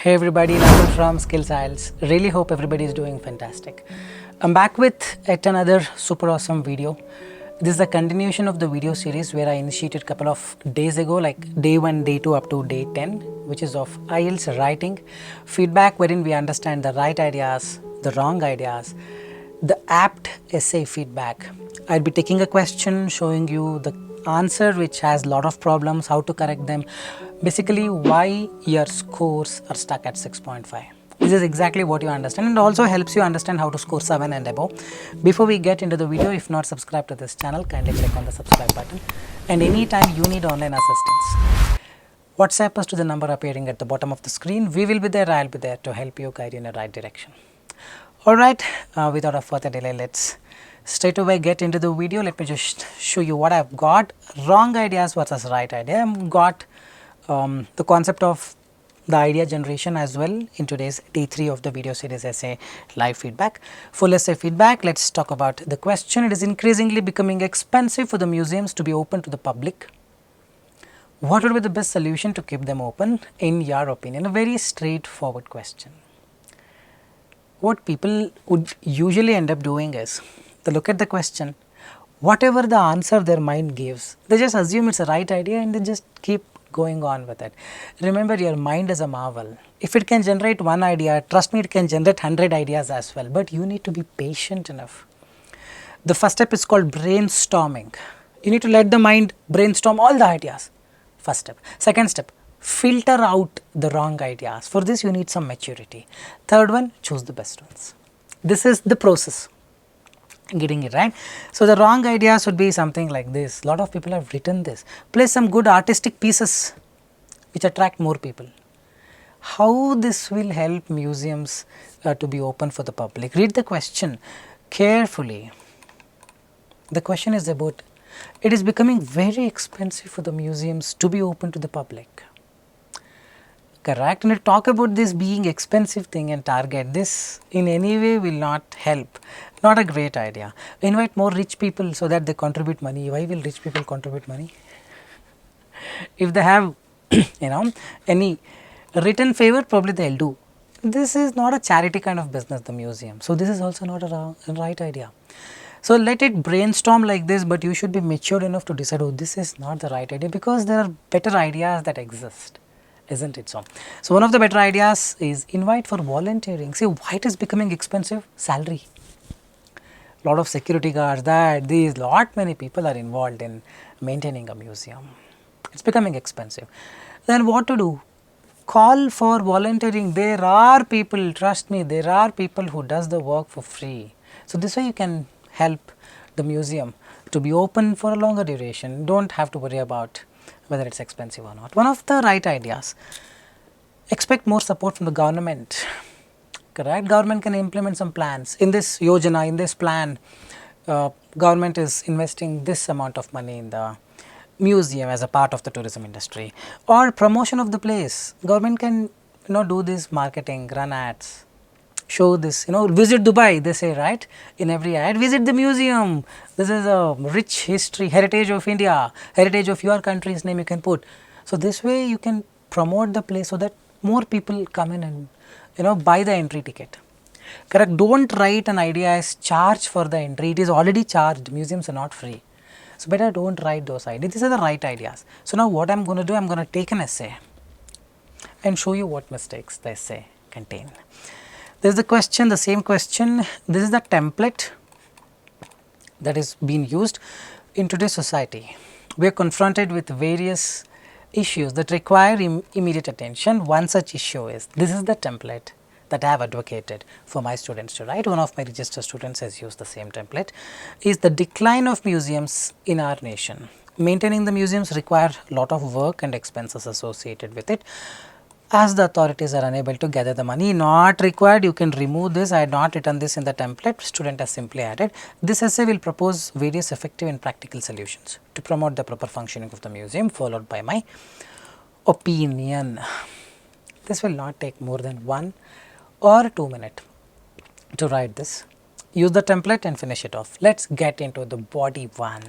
Hey everybody, Nakul from Skills IELTS. Really hope everybody is doing fantastic. I'm back with yet another super awesome video. This is a continuation of the video series where I initiated a couple of days ago, like day 1, day 2 up to day 10, which is of IELTS writing feedback, wherein we understand the right ideas, the wrong ideas, the apt essay feedback. I'll be taking a question, showing you the answer which has a lot of problems, how to correct them, basically why your scores are stuck at 6.5. This is exactly what you understand, and also helps you understand how to score 7 and above. Before we get into the video, if not subscribed to this channel, kindly click on the subscribe button. And anytime you need online assistance, WhatsApp us to the number appearing at the bottom of the screen. We will be there, I'll be there to help you guide you in the right direction. Alright, without a further delay, let's straight away get into the video. Let me just show you what I've got. Wrong ideas versus right idea. I've got the concept of the idea generation as well in today's day 3 of the video series essay live feedback. Full essay feedback, let's talk about the question. It is increasingly becoming expensive for the museums to be open to the public. What would be the best solution to keep them open in your opinion? A very straightforward question. What people would usually end up doing is, they look at the question, whatever the answer their mind gives, they just assume it's a right idea and they just keep going on with it. Remember, your mind is a marvel. If it can generate one idea, trust me, it can generate 100 ideas as well, but you need to be patient enough. The first step is called brainstorming. You need to let the mind brainstorm all the ideas. First step. Second step, filter out the wrong ideas. For this you need some maturity. Third one, choose the best ones. This is the process, getting it right. So the wrong ideas would be something like this. A lot of people have written this. Play some good artistic pieces which attract more people. How this will help museums to be open for the public? Read the question carefully. The question is about, it is becoming very expensive for the museums to be open to the public. Correct. And to talk about this being expensive thing and target, this in any way will not help. Not a great idea. Invite more rich people so that they contribute money. Why will rich people contribute money? If they have any written favor, probably they'll do. This is not a charity kind of business, the museum. So this is also not a right idea. So let it brainstorm like this, but you should be mature enough to decide, oh, this is not the right idea, because there are better ideas that exist. Isn't it so? So one of the better ideas is invite for volunteering. See why it is becoming expensive? Salary. Lot of security guards, lot many people are involved in maintaining a museum. It's becoming expensive. Then what to do? Call for volunteering. There are people, trust me, there are people who does the work for free. So this way you can help the museum to be open for a longer duration. Don't have to worry about whether it's expensive or not. One of the right ideas, expect more support from the government. Correct? Government can implement some plans. In this yojana, in this plan, government is investing this amount of money in the museum as a part of the tourism industry, or promotion of the place. Government can do this marketing, run ads, show this, visit Dubai, they say, right, in every ad, visit the museum. This is a rich history, heritage of India, heritage of your country's name you can put. So this way you can promote the place so that more people come in and buy the entry ticket. Correct? Don't write an idea as charge for the entry. It is already charged. Museums are not free. So better don't write those ideas. These are the right ideas. So now what I'm going to do, I'm going to take an essay and show you what mistakes the essay contain. There is the question, the same question. This is the template that is being used in today's society. We are confronted with various issues that require immediate attention. One such issue is, this is the template that I have advocated for my students to write. One of my registered students has used the same template. Is the decline of museums in our nation. Maintaining the museums require a lot of work and expenses associated with it. As the authorities are unable to gather the money, not required, you can remove this. I had not written this in the template, student has simply added. This essay will propose various effective and practical solutions to promote the proper functioning of the museum, followed by my opinion. This will not take more than 1 or 2 minutes to write this. Use the template and finish it off. Let's get into the body 1.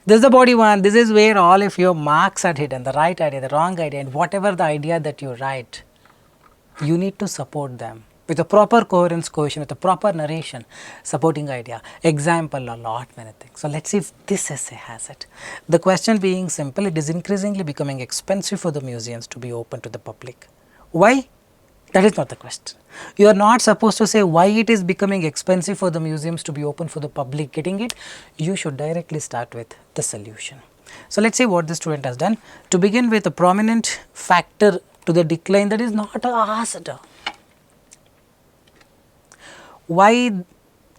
This is the body 1. This is where all of your marks are hidden, the right idea, the wrong idea, and whatever the idea that you write, You need to support them with a proper coherence, cohesion, with a proper narration, supporting idea, example, a lot many things. So, let us see if this essay has it. The question being simple, it is increasingly becoming expensive for the museums to be open to the public. Why? That is not the question. You are not supposed to say why it is becoming expensive for the museums to be open for the public. Getting it? You should directly start with the solution. So, let us see what the student has done. To begin with, a prominent factor to the decline that is not asked. Why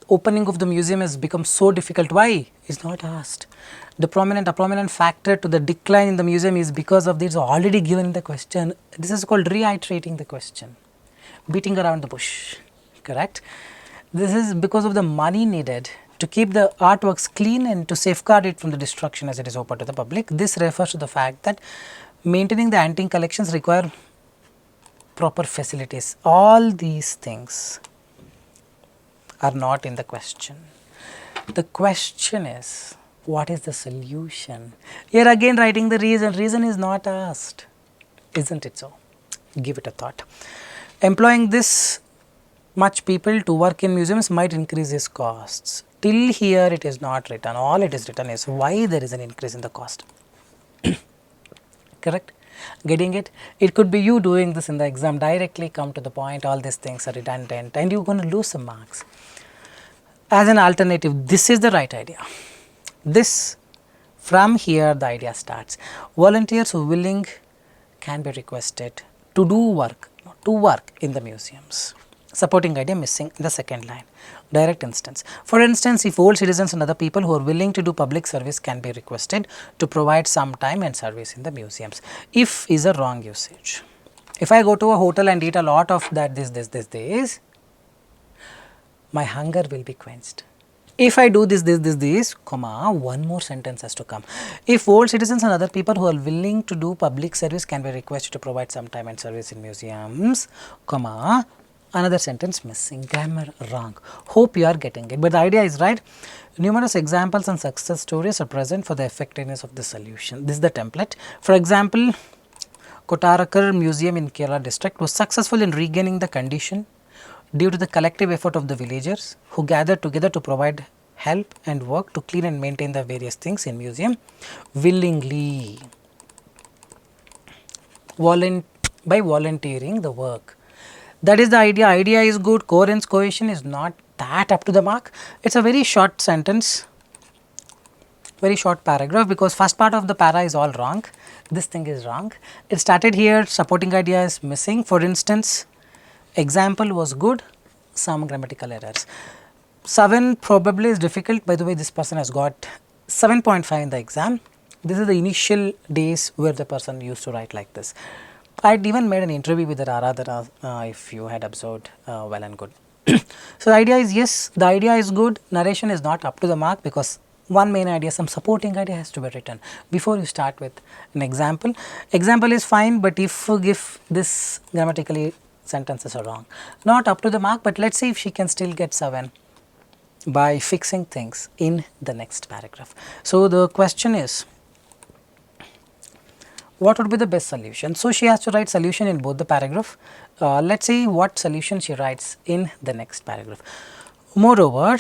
opening of the museum has become so difficult? Why is not asked. A prominent factor to the decline in the museum is because of this already given in the question. This is called reiterating the question, beating around the bush, correct? This is because of the money needed to keep the artworks clean and to safeguard it from the destruction as it is open to the public. This refers to the fact that maintaining the antique collections require proper facilities. All these things are not in the question. The question is, what is the solution? Here again writing the reason is not asked, isn't it so? Give it a thought. Employing this much people to work in museums might increase its costs. Till here it is not written, all it is written is why there is an increase in the cost. Correct? Getting it? It could be you doing this in the exam, directly come to the point, all these things are redundant and you are going to lose some marks. As an alternative, this is the right idea. This, from here the idea starts. Volunteers who willing can be requested to do work, in the museums. Supporting idea missing in the second line. Direct instance. For instance, if old citizens and other people who are willing to do public service can be requested to provide some time and service in the museums. If is a wrong usage. If I go to a hotel and eat a lot of that, this, my hunger will be quenched. If I do this, comma, one more sentence has to come. If old citizens and other people who are willing to do public service can be requested to provide some time and service in museums, comma, another sentence missing, grammar wrong. Hope you are getting it, but the idea is right. Numerous examples and success stories are present for the effectiveness of the solution. This is the template. For example, Kottarakar Museum in Kerala district was successful in regaining the condition due to the collective effort of the villagers who gathered together to provide help and work to clean and maintain the various things in museum willingly, by volunteering the work. That is the idea. Idea is good, coherence, cohesion is not that up to the mark. It is a very short sentence, very short paragraph, because first part of the para is all wrong. This thing is wrong. It started here, supporting idea is missing. For instance, example was good, some grammatical errors. 7 probably is difficult. By the way, this person has got 7.5 in the exam. This is the initial days where the person used to write like this. I had even made an interview with the Aradhana, if you had observed, well and good. So, the idea is, yes, the idea is good, narration is not up to the mark, because one main idea, some supporting idea has to be written before you start with an example. Example is fine, but if you give this grammatically sentences are wrong, not up to the mark, but let us see if she can still get 7 by fixing things in the next paragraph. So, the question is, what would be the best solution? So, she has to write solution in both the paragraph. Let us see what solution she writes in the next paragraph. Moreover,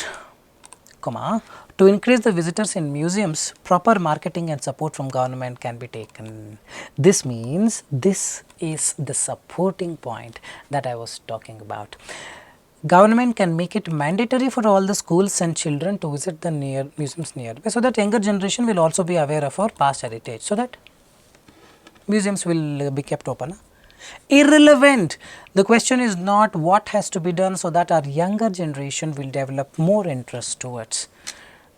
comma, to increase the visitors in museums, proper marketing and support from government can be taken. This means this is the supporting point that I was talking about. Government can make it mandatory for all the schools and children to visit the museums nearby, so that younger generation will also be aware of our past heritage, so that museums will be kept open. Irrelevant. The question is not what has to be done so that our younger generation will develop more interest towards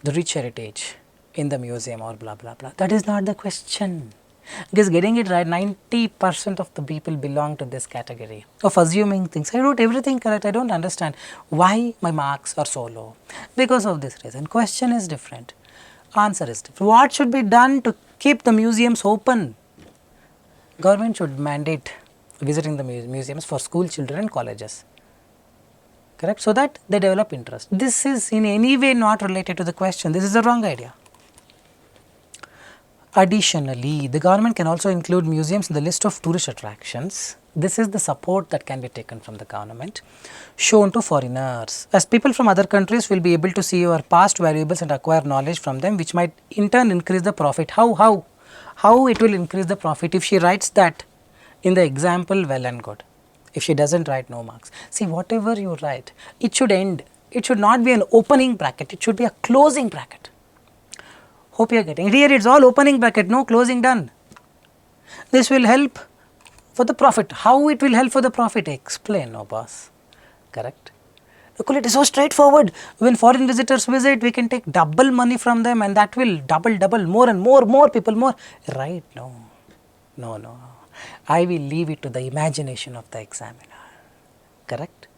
the rich heritage in the museum or blah blah blah. That is not the question. Because getting it right, 90% of the people belong to this category of assuming things. I wrote everything correct. I don't understand why my marks are so low. Because of this reason. Question is different. Answer is different. What should be done to keep the museums open? Government should mandate visiting the museums for school children and colleges, correct, so that they develop interest. This is in any way not related to the question. This is a wrong idea. Additionally, the government can also include museums in the list of tourist attractions This is the support that can be taken from the government shown to foreigners, as people from other countries will be able to see your past valuables and acquire knowledge from them, which might in turn increase the profit. How it will increase the profit? If she writes that in the example, well and good. If she doesn't write, no marks. See, whatever you write, it should end. It should not be an opening bracket, it should be a closing bracket. Hope you are getting it. Here it's all opening bracket, no closing done. This will help for the profit. How it will help for the profit? Explain, no boss. Correct? Nakul, it is so straightforward. When foreign visitors visit, we can take double money from them, and that will double, more and more people, more. Right? No. I will leave it to the imagination of the examiner. Correct?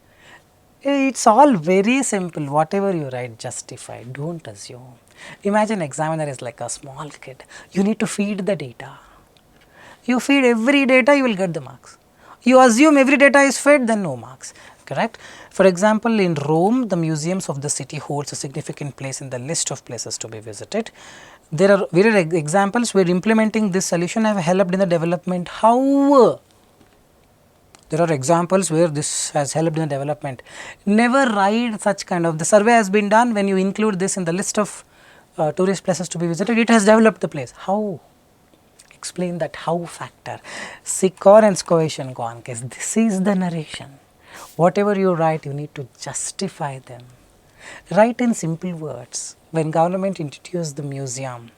It's all very simple. Whatever you write, justify. Don't assume. Imagine examiner is like a small kid. You need to feed the data. You feed every data, you will get the marks. You assume every data is fed, then no marks. Correct? For example, in Rome, the museums of the city holds a significant place in the list of places to be visited. There are various examples where implementing this solution have helped in the development. How? There are examples where this has helped in the development. Never write such kind of, the survey has been done, when you include this in the list of tourist places to be visited, it has developed the place. How? Explain that how factor. Concurrence, cohesion, case. This is the narration. Whatever you write, you need to justify them. Write in simple words. When government introduced the museum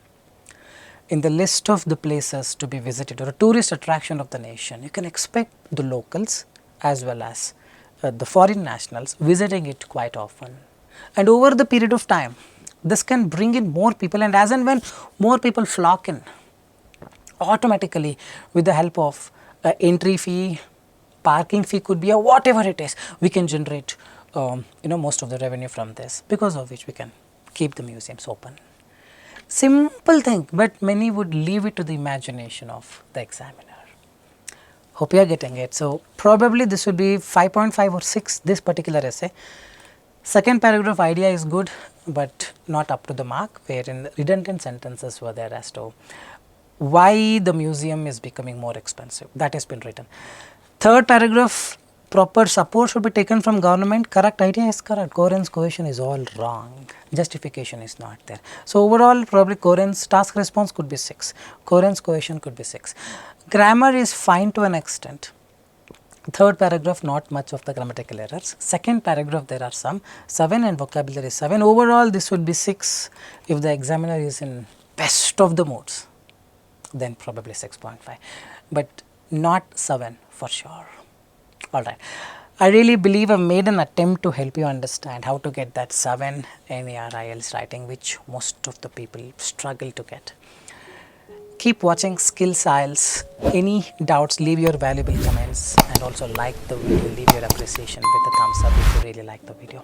in the list of the places to be visited, or a tourist attraction of the nation, you can expect the locals as well as the foreign nationals visiting it quite often. And over the period of time, this can bring in more people, and as and when more people flock in, automatically with the help of entry fee, parking fee could be, or whatever it is, we can generate most of the revenue from this, because of which we can keep the museums open. Simple thing, but many would leave it to the imagination of the examiner. Hope you are getting it. So, probably this would be 5.5 or 6, this particular essay. Second paragraph idea is good, but not up to the mark, wherein redundant sentences were there as to why the museum is becoming more expensive. That has been written. Third paragraph, proper support should be taken from government. Correct idea is correct. Coherence, cohesion is all wrong. Justification is not there. So, overall probably coherence, task response could be 6. Coherence, cohesion could be 6. Grammar is fine to an extent. Third paragraph, not much of the grammatical errors. Second paragraph, there are some. 7 and vocabulary 7. Overall, this would be 6 if the examiner is in best of the moods, then probably 6.5, but not 7 for sure. Alright, I really believe I made an attempt to help you understand how to get that 7 in your IELTS writing, which most of the people struggle to get. Keep watching Skills IELTS. Any doubts, leave your valuable comments, and also like the video, leave your appreciation with a thumbs up if you really like the video.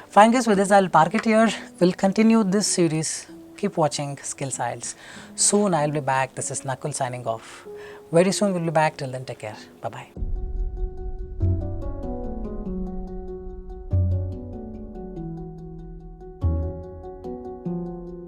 Fine guys, with this I will park it here. We will continue this series. Keep watching Skills IELTS. Soon I will be back. This is Nakul signing off. Very soon we will be back. Till then, take care. Bye-bye.